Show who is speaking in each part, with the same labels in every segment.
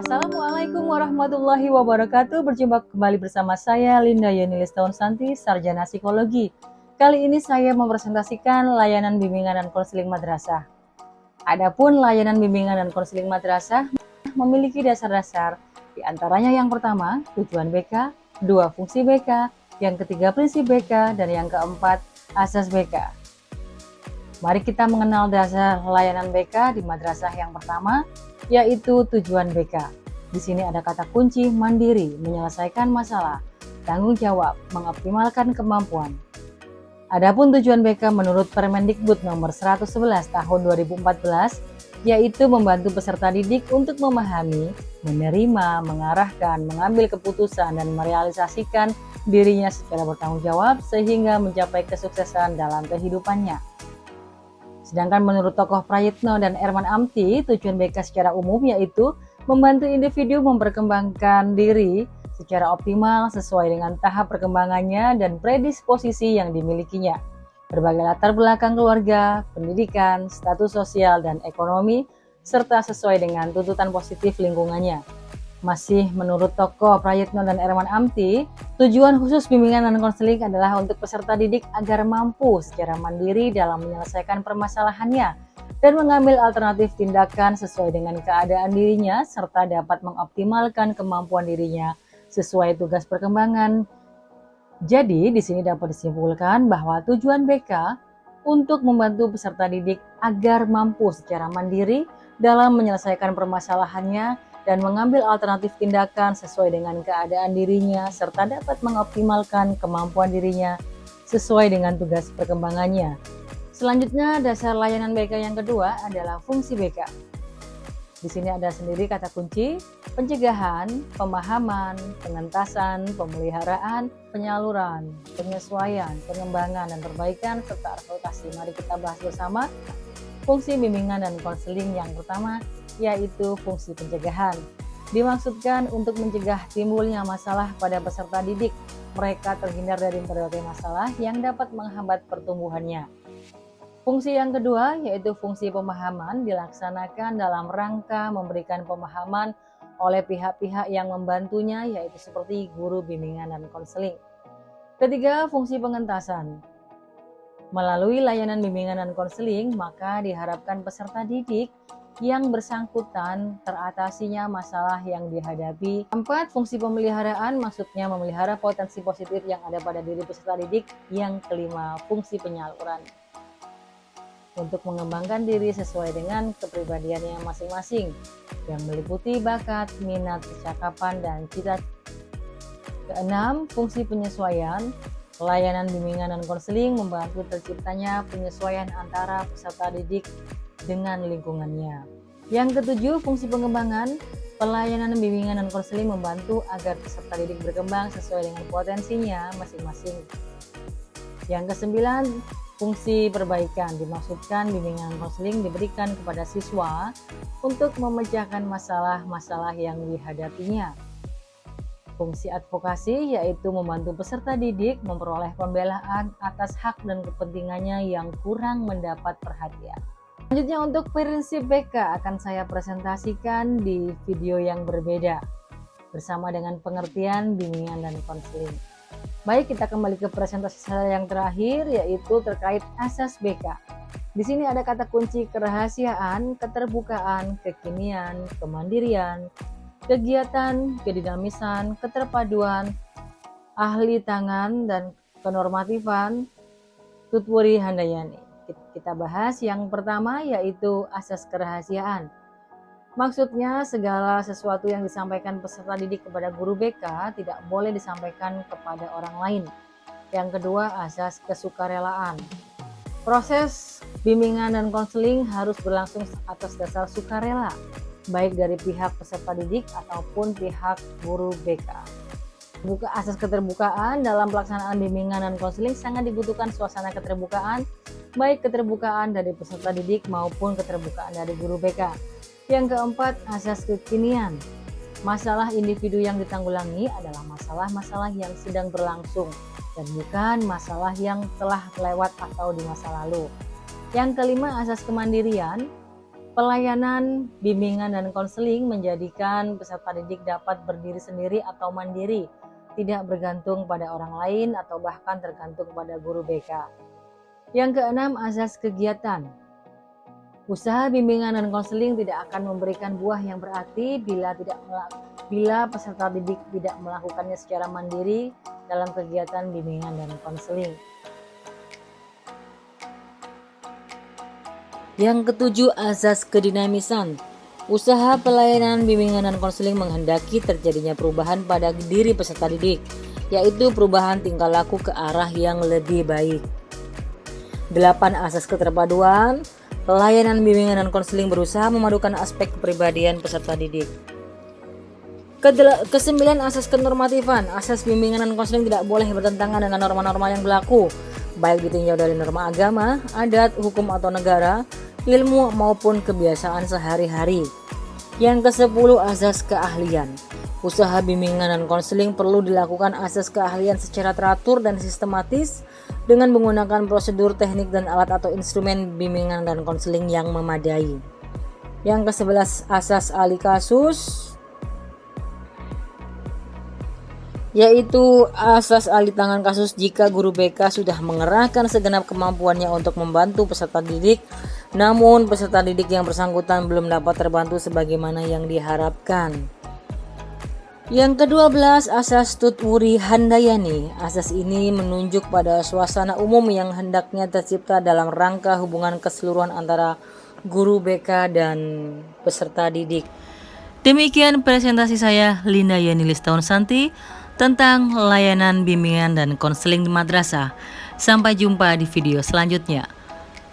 Speaker 1: Assalamualaikum warahmatullahi wabarakatuh. Berjumpa kembali bersama saya Linda Yunilis Santi, Sarjana Psikologi. Kali ini saya mempresentasikan layanan bimbingan dan konseling madrasah. Adapun layanan bimbingan dan konseling madrasah memiliki dasar-dasar, di antaranya yang pertama, tujuan BK, dua, fungsi BK, yang ketiga, prinsip BK, dan yang keempat, asas BK. Mari kita mengenal dasar layanan BK di madrasah yang pertama, yaitu tujuan BK. Di sini ada kata kunci mandiri, menyelesaikan masalah, tanggung jawab, mengoptimalkan kemampuan. Adapun tujuan BK menurut Permendikbud nomor 111 tahun 2014, yaitu membantu peserta didik untuk memahami, menerima, mengarahkan, mengambil keputusan, dan merealisasikan dirinya secara bertanggung jawab sehingga mencapai kesuksesan dalam kehidupannya. Sedangkan menurut tokoh Prayitno dan Erman Amti, tujuan BK secara umum yaitu membantu individu memperkembangkan diri secara optimal sesuai dengan tahap perkembangannya dan predisposisi yang dimilikinya. Berbagai latar belakang keluarga, pendidikan, status sosial dan ekonomi, serta sesuai dengan tuntutan positif lingkungannya. Masih menurut tokoh Prayitno dan Erman Amti, tujuan khusus bimbingan dan konseling adalah untuk peserta didik agar mampu secara mandiri dalam menyelesaikan permasalahannya dan mengambil alternatif tindakan sesuai dengan keadaan dirinya serta dapat mengoptimalkan kemampuan dirinya sesuai tugas perkembangan. Jadi, di sini dapat disimpulkan bahwa tujuan BK untuk membantu peserta didik agar mampu secara mandiri dalam menyelesaikan permasalahannya dan mengambil alternatif tindakan sesuai dengan keadaan dirinya serta dapat mengoptimalkan kemampuan dirinya sesuai dengan tugas perkembangannya. Selanjutnya, dasar layanan BK yang kedua adalah fungsi BK. Di sini ada sendiri kata kunci, pencegahan, pemahaman, pengentasan, pemeliharaan, penyaluran, penyesuaian, pengembangan, dan perbaikan, serta advokasi. Mari kita bahas bersama fungsi bimbingan dan konseling yang pertama, yaitu fungsi pencegahan. Dimaksudkan untuk mencegah timbulnya masalah pada peserta didik, mereka terhindar dari berbagai masalah yang dapat menghambat pertumbuhannya. Fungsi yang kedua, yaitu fungsi pemahaman, dilaksanakan dalam rangka memberikan pemahaman oleh pihak-pihak yang membantunya, yaitu seperti guru bimbingan dan konseling. Ketiga, fungsi pengentasan. Melalui layanan bimbingan dan konseling, maka diharapkan peserta didik yang bersangkutan teratasinya masalah yang dihadapi. Keempat, fungsi pemeliharaan, maksudnya memelihara potensi positif yang ada pada diri peserta didik. Yang kelima, fungsi penyaluran, untuk mengembangkan diri sesuai dengan kepribadiannya masing-masing, yang meliputi bakat, minat, kecakapan, dan cita-cita. Keenam, fungsi penyesuaian. Layanan bimbingan dan konseling membantu terciptanya penyesuaian antara peserta didik dengan lingkungannya. Yang ketujuh, fungsi pengembangan. Pelayanan bimbingan dan konseling membantu agar peserta didik berkembang sesuai dengan potensinya masing-masing. Yang kesembilan, fungsi perbaikan. Dimaksudkan bimbingan dan konseling diberikan kepada siswa untuk memecahkan masalah-masalah yang dihadapinya. Fungsi advokasi, yaitu membantu peserta didik memperoleh pembelaan atas hak dan kepentingannya yang kurang mendapat perhatian. Selanjutnya, untuk prinsip BK akan saya presentasikan di video yang berbeda bersama dengan pengertian bimbingan dan konseling. Baik, kita kembali ke presentasi saya yang terakhir, yaitu terkait asas BK. Di sini ada kata kunci kerahasiaan, keterbukaan, kekinian, kemandirian, kegiatan, kedinamisan, keterpaduan, ahli tangan, dan kenormatifan. Tutwuri Handayani. Kita bahas yang pertama, yaitu asas kerahasiaan. Maksudnya segala sesuatu yang disampaikan peserta didik kepada guru BK tidak boleh disampaikan kepada orang lain. Yang kedua, asas kesukarelaan. Proses bimbingan dan konseling harus berlangsung atas dasar sukarela, baik dari pihak peserta didik ataupun pihak guru BK. Asas keterbukaan. Dalam pelaksanaan bimbingan dan konseling sangat dibutuhkan suasana keterbukaan, baik keterbukaan dari peserta didik maupun keterbukaan dari guru BK. Yang keempat, asas kekinian. Masalah individu yang ditanggulangi adalah masalah-masalah yang sedang berlangsung dan bukan masalah yang telah lewat atau di masa lalu. Yang kelima, asas kemandirian. Pelayanan, bimbingan, dan konseling menjadikan peserta didik dapat berdiri sendiri atau mandiri, tidak bergantung pada orang lain atau bahkan tergantung pada guru BK. Yang keenam, azas kegiatan. Usaha bimbingan dan konseling tidak akan memberikan buah yang berarti bila peserta didik tidak melakukannya secara mandiri dalam kegiatan bimbingan dan konseling. Yang ketujuh, azas kedinamisan. Usaha pelayanan bimbingan dan konseling menghendaki terjadinya perubahan pada diri peserta didik, yaitu perubahan tingkah laku ke arah yang lebih baik. 8. Asas keterpaduan. Pelayanan bimbingan dan konseling berusaha memadukan aspek kepribadian peserta didik. Kesembilan, asas kenormatifan. Asas bimbingan dan konseling tidak boleh bertentangan dengan norma-norma yang berlaku, baik ditinjau dari norma agama, adat, hukum atau negara, ilmu maupun kebiasaan sehari-hari. Yang ke-10, asas keahlian. Usaha bimbingan dan konseling perlu dilakukan asas keahlian secara teratur dan sistematis dengan menggunakan prosedur, teknik, dan alat atau instrumen bimbingan dan konseling yang memadai. Yang ke-11, asas ahli kasus, yaitu asas ahli tangan kasus jika guru BK sudah mengerahkan segenap kemampuannya untuk membantu peserta didik, namun peserta didik yang bersangkutan belum dapat terbantu sebagaimana yang diharapkan. Yang ke-12, asas tutwuri handayani. Asas ini menunjuk pada suasana umum yang hendaknya tercipta dalam rangka hubungan keseluruhan antara guru BK dan peserta didik. Demikian presentasi saya, Linda Yani Listaun Santi, tentang layanan bimbingan dan konseling di madrasah. Sampai jumpa di video selanjutnya.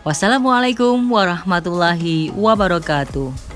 Speaker 1: Wassalamualaikum warahmatullahi wabarakatuh.